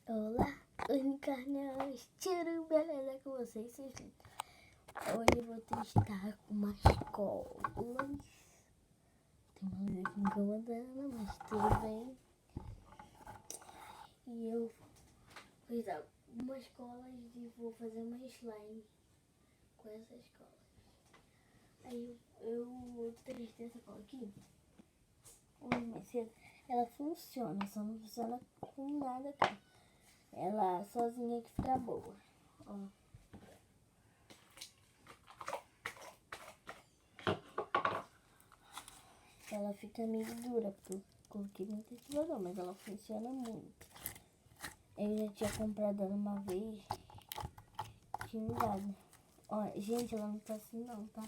Olá, encarnados, tiro beleza com vocês, seus lindos. Hoje eu vou testar umas colas. Tem uma luz aqui incomodando, mas tudo bem. E eu vou usar umas colas e vou fazer uma slime com essas colas. Aí eu testei essa cola aqui. Hoje mais cedo. Ela funciona, só não funciona com nada aqui. Ela sozinha que fica boa. Ó. Ela fica meio dura, porque eu coloquei muito ativador, mas ela funciona muito. Eu já tinha comprado ela uma vez. Tinha me dado. Ó, gente, ela não tá assim não, tá?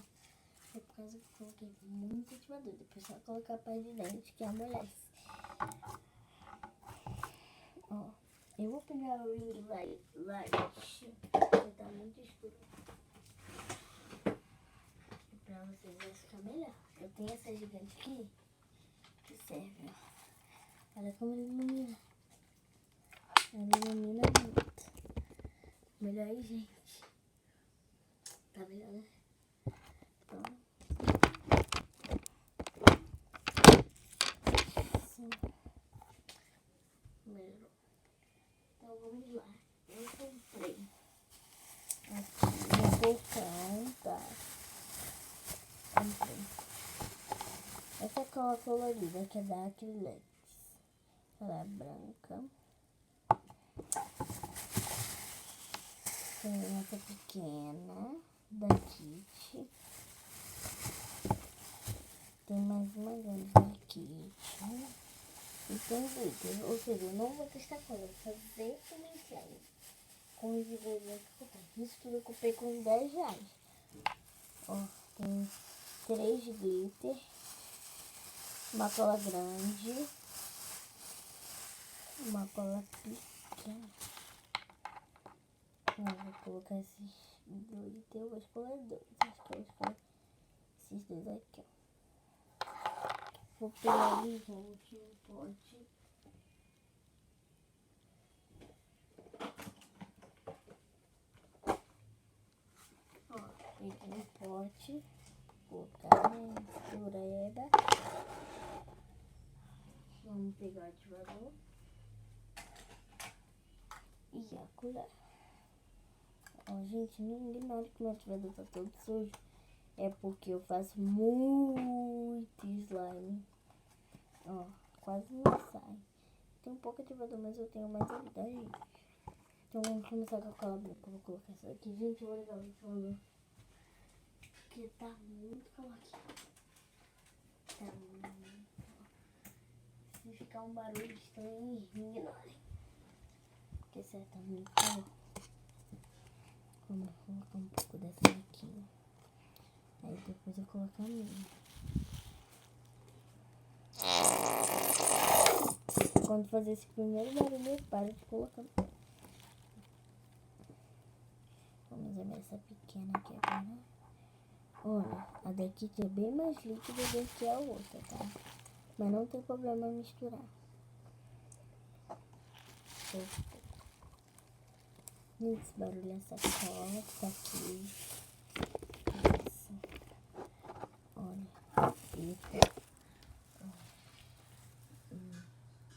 É por causa que eu coloquei muito ativador. Depois só colocar pasta de dente que amolece. Ó, eu vou pegar o ring light, porque tá muito escuro. E pra vocês vai ficar melhor. Eu tenho essa gigante aqui, que serve, ó. Ela é como ilumina. Ela ilumina muito. Melhor aí, gente. Tá melhor, né? Então, assim. Melhorou. Então vamos lá. Eu comprei aqui no botão, tá? Comprei essa cola colorida que é da Acrylex. Ela é branca. Tem essa pequena da Kit. Tem mais uma grande da Kit. E tem glitter. Ou seja, eu não vou testar cola, vou fazer uma slime com os ingredientes que eu comprei. Isso tudo eu comprei com R$10. Ó, tem 3 glitter, uma cola grande, uma cola pequena. Eu vou colocar esses glitter, eu vou escolher 2. Acho que eu vou escolher esses 2 aqui, ó. Vou pegar ali, gente, um pote. Ó, peguei um pote, vou colocar na mistureba. Vamos pegar o ativador e a colher. Ó, gente, não ignore que meu ativador tá todo sujo. É porque eu faço muito slime. Ó, quase não sai. Tem um pouco de ativador, mas eu tenho mais habilidade. Então vamos começar com a cola branca. Eu vou colocar essa aqui. Gente, eu vou ligar o ventilador, porque tá muito calor aqui. Tá muito calor. Se ficar um barulho estranho, ignorem. Porque certo, tá muito calor. Vamos colocar um pouco dessa aqui. Aí depois eu coloco a minha. Quando fazer esse primeiro barulho, eu paro de colocar. Vamos ver essa pequena aqui agora. Olha, a daqui é bem mais líquida do que a outra, tá? Mas não tem problema misturar. Esse barulho, essa cola que tá aqui. Isso. Olha, fica.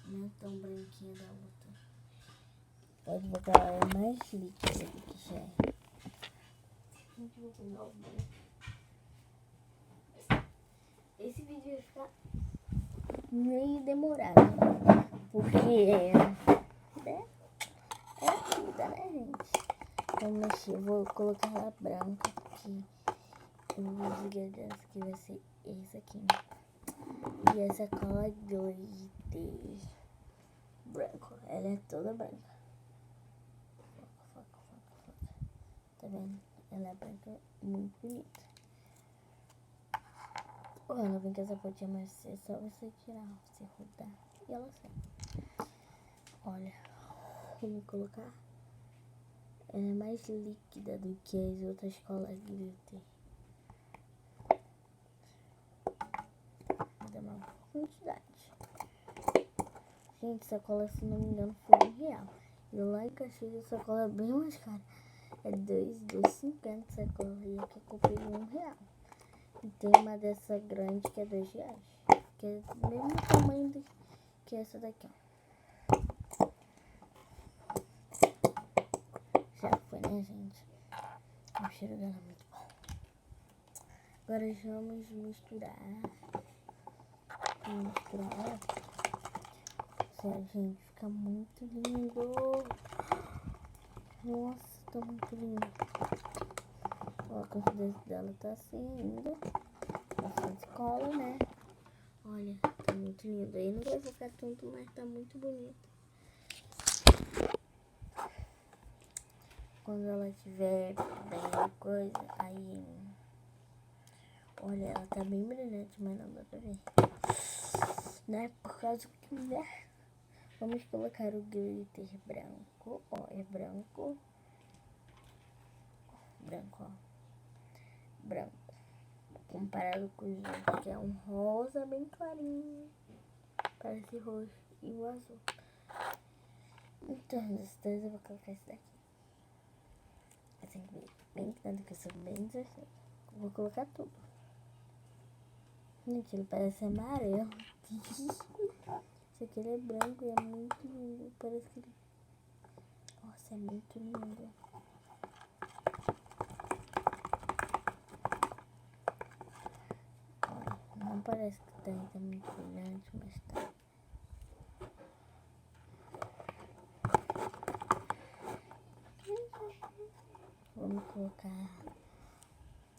Não é tão branquinha da outra. Pode botar ela mais líquida do que já é. Gente, vou pegar o branco. Esse vídeo vai ficar meio demorado, porque é vida, né, gente? Vamos mexer, eu vou colocar ela branca aqui. Os ingredientes que vai ser esse aqui, né? E essa cola glitter branco, ela é toda branca. Foca. Tá vendo? Ela é branca, muito bonita. Ela vem com essa pontinha, mas é só você tirar, você rodar e ela sai. Olha, vamos colocar. Ela é mais líquida do que as outras colas glitter. Vou dar uma quantidade. Gente, essa cola, se não me engano, foi R$1. caixinha de sacola é bem mais cara. É 2,50 sacola. E aqui eu comprei R$1. E tem uma dessa grande que é R$2. Que é do mesmo tamanho que essa daqui, ó. Já foi, né, gente? O cheiro dela é muito bom. Agora vamos misturar. Sério, gente, fica muito lindo. Nossa, tá muito lindo. Ó, a consistência dela tá assim ainda. Bastante cola, né? Olha, tá muito lindo. Aí não vai ficar tanto, mas tá muito bonito. Quando ela tiver bem coisa, aí... Olha, ela tá bem brilhante, mas não dá pra ver. Né? Por causa que, né? Vamos colocar o glitter branco. Ó, é branco. Branco, ó. Branco. Comparado com os outros, que é um rosa bem clarinho. Parece roxo e o azul. Então, dos dois eu vou colocar esse daqui. Assim, bem grande, que eu sou bem desafiada. Vou colocar tudo. Gente, ele parece amarelo. Esse aqui ele é branco e é muito lindo. Parece que ele... Nossa, é muito lindo. Olha, não parece que tá muito brilhante, mas tá. Vamos colocar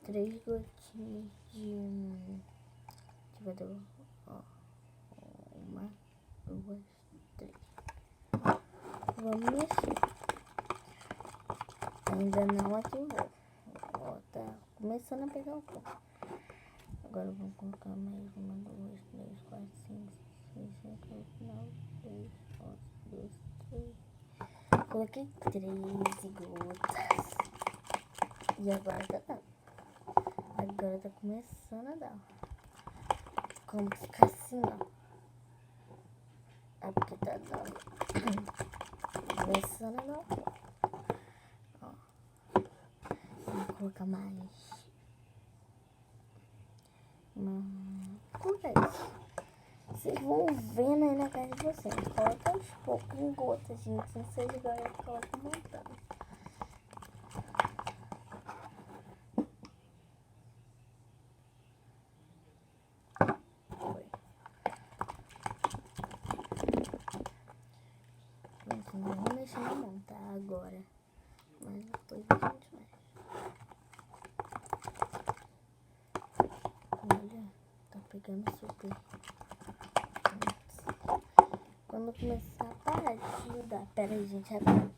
3 gotinhas de batom. Ó, 1, 2, 3. Vamos mexer. Ainda não ativou. Ó, tá começando a pegar o corpo. Agora vamos colocar mais 1, 2, 3, 4, 5, 6, 7, 8, 9, 10, 11, 12, 13. Coloquei 13 gotas. E agora tá dando. Agora tá começando a dar. Como ficar assim, ó. É porque tá dando. Começando a dar. Ó. Vou colocar mais. Coloca isso. Vocês vão vendo aí na casa de vocês. Coloca aos poucos em gotas, gente. Não seja igual eu coloco montando. Vamos mexer na mão, tá? Agora. Mas depois a gente vai. Olha, tá pegando super. Quando começar a parar de grudar. Pera aí, gente. Agora.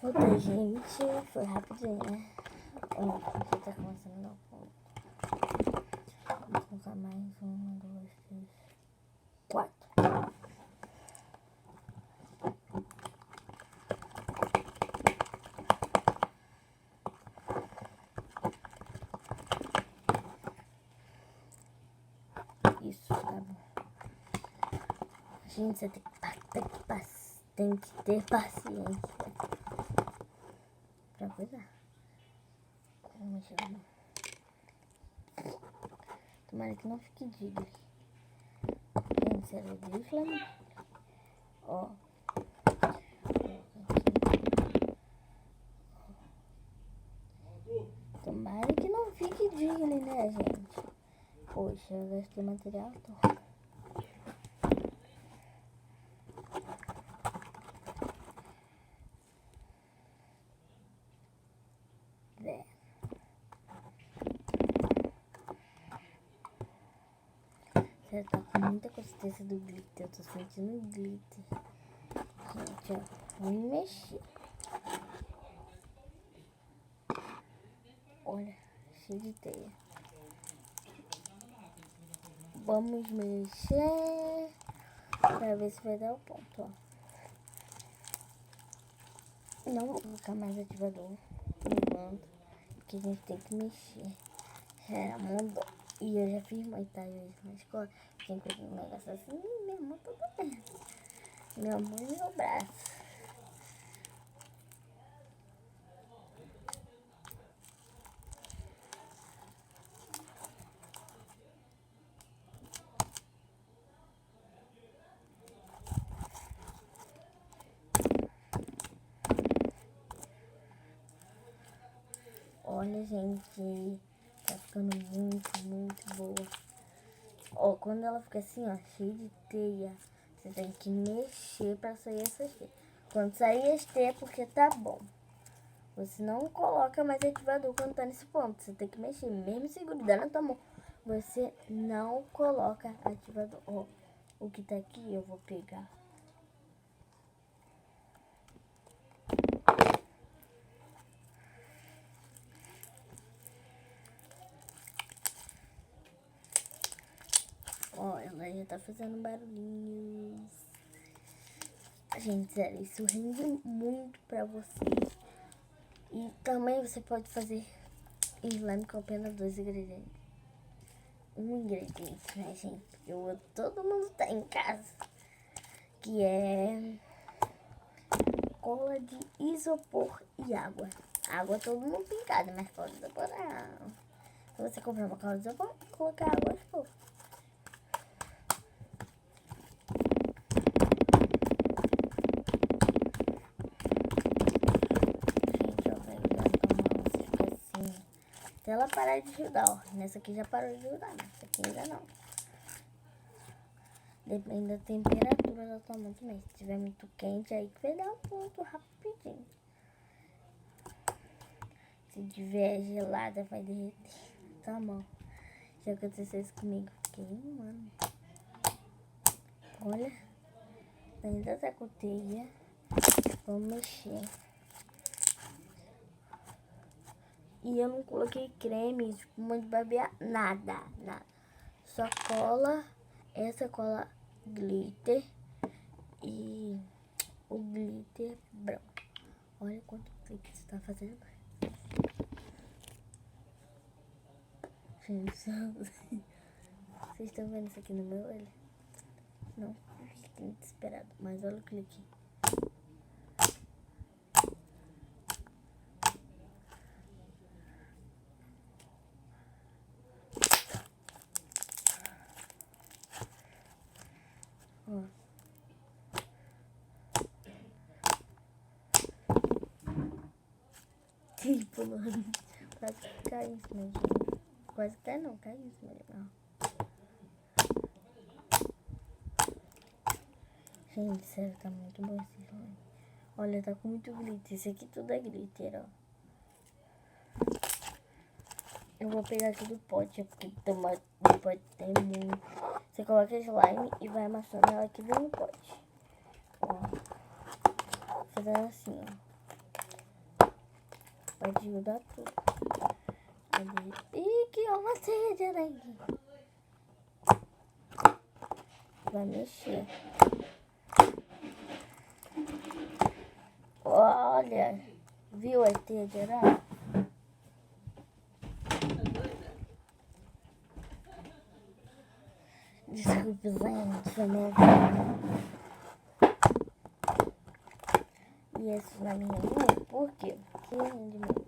Puta, gente, foi rapidinho, né? Ó, já tá começando a dar ponto. Vamos colocar mais 1, 2, 3, 4. Isso, tá bom. Gente, você tem que ter paciência pra cuidar. Vamos mexer na mão. Tomara que não fique digno. Gente, se ela é digno, ó. Tomara que não fique digno, né, gente? Poxa, eu gastei material todo. Você tá com muita consistência do glitter. Eu tô sentindo glitter. Gente, ó. Vamos mexer. Olha, cheio de teia. Vamos mexer pra ver se vai dar o ponto, ó. Não vou colocar mais ativador por enquanto, porque a gente tem que mexer. Já mudou. E eu já fiz muita hoje na escola. Sempre um negócio assim, minha mão toda doendo. Minha mão e meu braço. Olha, gente, tá ficando muito boa. Ó, quando ela fica assim, ó, cheia de teia, você tem que mexer pra sair essas teias. Quando sair as teias é porque tá bom. Você não coloca mais ativador quando tá nesse ponto. Você tem que mexer, mesmo segurando na tua mão. Você não coloca ativador. Ó, o que tá aqui eu vou pegar. Ó, ela já tá fazendo barulhinhos. Gente, sério, isso rende muito pra você. E também você pode fazer slime com apenas 2 ingredientes. Um ingrediente, né, gente? Porque todo mundo tem em casa. Que é cola de isopor e água. Água todo mundo tem em casa, mas cola de isopor não. Se você comprar uma cola de isopor, colocar água aos poucos. Gente, ó, vai ficar assim. Até ela parar de ajudar, ó. Nessa aqui já parou de ajudar, né? Essa aqui ainda não. Depende da temperatura da tua mão também. Se estiver muito quente, aí que vai dar um ponto rapidinho. Se tiver gelada, vai derreter tua mão. Já aconteceu isso comigo. Fiquei um ano. Olha, ainda tá com teia. Vamos mexer. E eu não coloquei creme, espuma de barbear, nada. Só cola, essa cola glitter e o glitter branco. Olha quanto clique você tá fazendo. Gente, vocês estão vendo isso aqui no meu olho? Não, fiquei desesperado, mas olha o clique. Ó. Tipo, mano, quase que caiu em cima de mim. Quase que não, caiu em cima de mim. Gente, sério, tá muito bom esse slime. Olha, tá com muito glitter. Esse aqui tudo é glitter, ó. Eu vou pegar aqui do pote, porque do pote tem muito. Você coloca slime e vai amassando ela aqui dentro do pote. Ó. Fazendo assim, ó. Pode ajudar tudo. Ih, que é uma teia de aranha. Vai mexer. Olha, viu a teia de aranha? Desculpe, gente, foi minha vida. E esse na minha mão, por quê? Porque rende muito.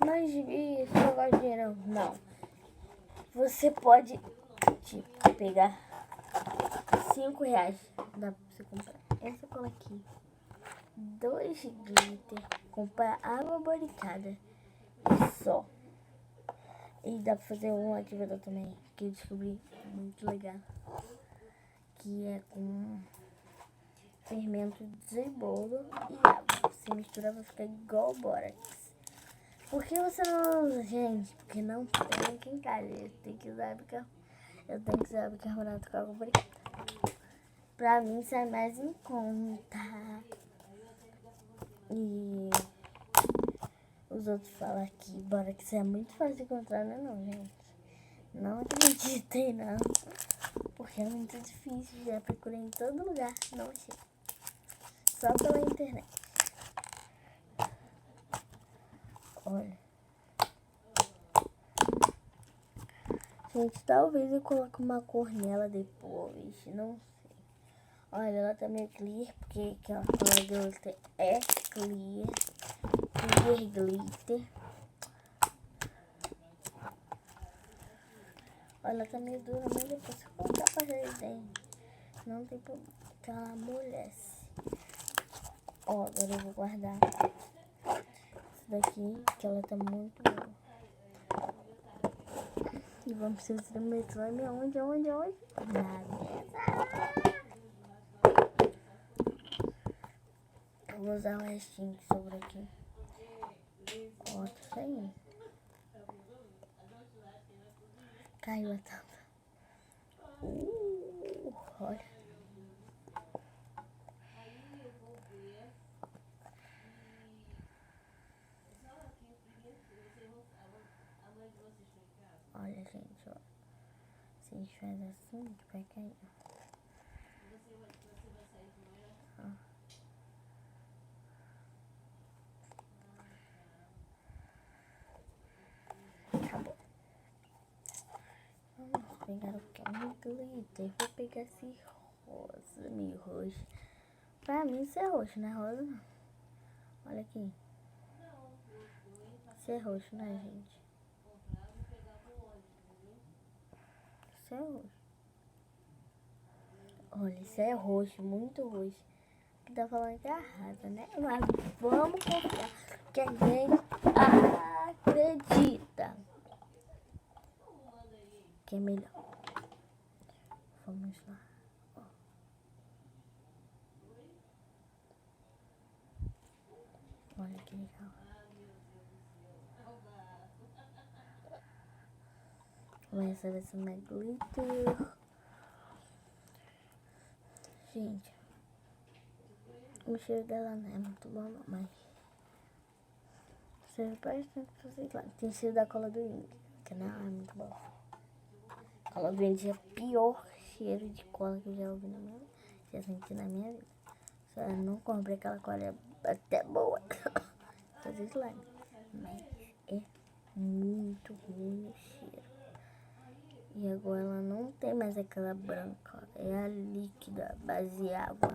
Mas isso, eu gosto de dinheiro. Não. Você pode, tipo, pegar R$5. Dá pra você comprar essa cola aqui. 2 glitter. Comprar água boricada. E só. E dá pra fazer um ativador também, que eu descobri muito legal. Que é com fermento de bolo e água. Você mistura, vai ficar igual bórax. Por que você não usa, gente? Porque não tem aqui em casa. Eu tenho que usar bicarbonato com água boricada. Pra mim sai mais em conta. E o os outros falam aqui, bora que isso é muito fácil de encontrar, né não, gente? Não acreditem, não. Porque é muito difícil, já procurei em todo lugar, não achei. Só pela internet. Olha. Gente, talvez eu coloque uma cor nela depois, não sei. Olha, ela tá meio clear, porque aquela cola glitter é clear. Clear glitter. Olha, ela tá meio dura, mas depois eu vou colocar pra dentro. Não tem problema, que ela amolece. Ó, agora eu vou guardar isso daqui, que ela tá muito boa. E vamos fazer o meu slime aonde? Na mesa. Eu vou usar o restinho que sobrou aqui. Ó, tá saindo. Caiu a tampa. Olha. Olha, gente, ó. Se a gente faz assim, vai cair. Ó. Acabou. Vamos pegar o que? Um glitter. Vou pegar esse rosa, meio roxo. Pra mim isso é roxo, não é rosa não. Olha aqui. Isso é roxo, né, gente? Isso é roxo. Olha, isso é roxo, muito roxo. Que tá falando que arrasa, né? Mas vamos confiar. Que a gente acredita. Que é melhor. Vamos lá. Ó. Olha que legal. Essa vai ser minha glitter. Gente, o cheiro dela não é muito bom não, mas serve bastante pra vocês lá. Tem cheiro da cola do índio, que não é muito bom. A cola do índio é o pior cheiro de cola que eu já ouvi na minha vida. Já senti na minha vida. Só eu não comprei aquela cola até boa. Fazer slime. Mas é muito ruim o cheiro. E agora ela não tem mais aquela branca, é a líquida, base água.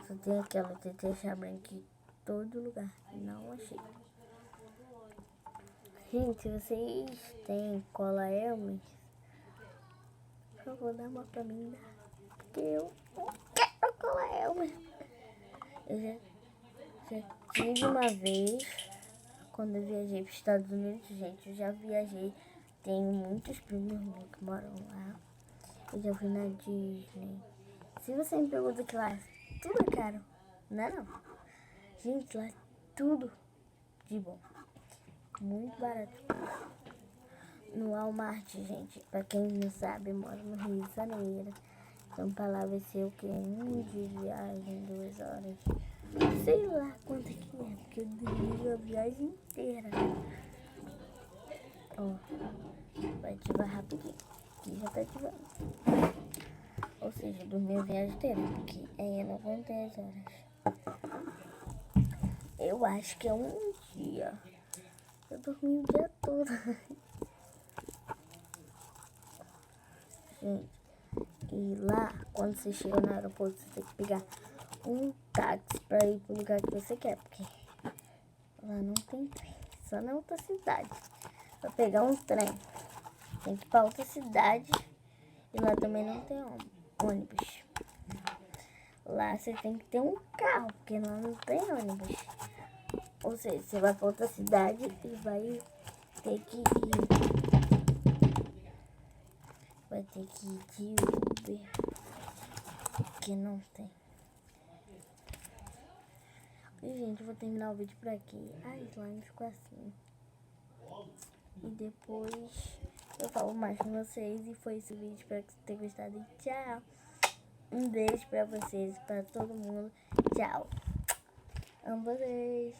Só tem aquela, eu tentei achar branca em todo lugar, não achei. Gente, vocês têm cola Hermes? Por favor, dá uma pra mim, porque eu não quero cola Hermes. Eu já tive uma vez, quando eu viajei para os Estados Unidos, gente, eu já viajei. Tenho muitos primos meus que moram lá. Eu já fui na Disney. Se você me pergunta que lá tudo é caro, não é não? Gente, lá é tudo de bom. Muito barato. No Walmart, gente, pra quem não sabe, eu moro no Rio de Janeiro. Então pra lá vai ser o quê? Um dia de viagem, 2 horas. Sei lá quanto é que é, porque eu dirijo a viagem inteira. Ó, vai ativar rapidinho. Aqui já tá ativando. Ou seja, dormi a viagem inteira, porque aí não contei as horas. Eu acho que é um dia. Eu dormi o dia todo. Gente, e lá, quando você chega no aeroporto, você tem que pegar um táxi pra ir pro lugar que você quer, porque lá não tem trem, só na outra cidade. Pra pegar um trem, tem que ir pra outra cidade e lá também não tem ônibus. Lá você tem que ter um carro, porque lá não tem ônibus. Ou seja, você vai pra outra cidade e vai ter que ir. Vai ter que ir de Uber, porque não tem. E, gente, eu vou terminar o vídeo por aqui. A slime ficou assim. E depois eu falo mais com vocês. E foi esse vídeo, espero que vocês tenham gostado. E tchau. Um beijo pra vocês, pra todo mundo. Tchau. Amo vocês.